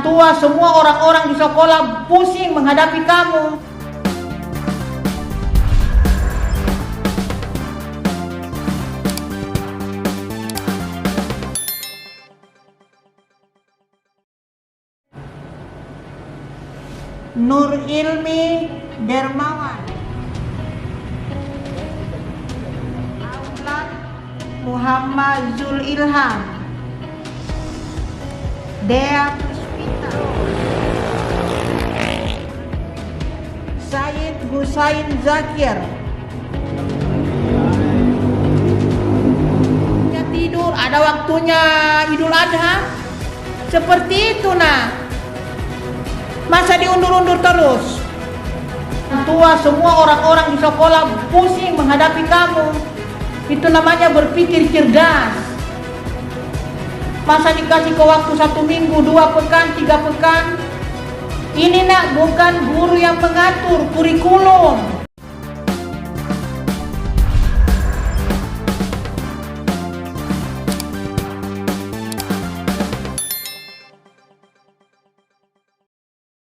tua semua orang-orang di sekolah pusing menghadapi kamu. Nur Ilmi Dermawan, Aulad Muhammad Zul Ilham, Dea Puspita, Said Gusain Zakir. Tidur, ada waktunya Idul Adha. Seperti itu nah. Masa diundur-undur terus? Tua semua orang-orang di sekolah pusing menghadapi kamu. Itu namanya berpikir cerdas. Masa dikasih ke waktu 1 minggu, 2 pekan, 3 pekan? Ini nak bukan guru yang mengatur kurikulum.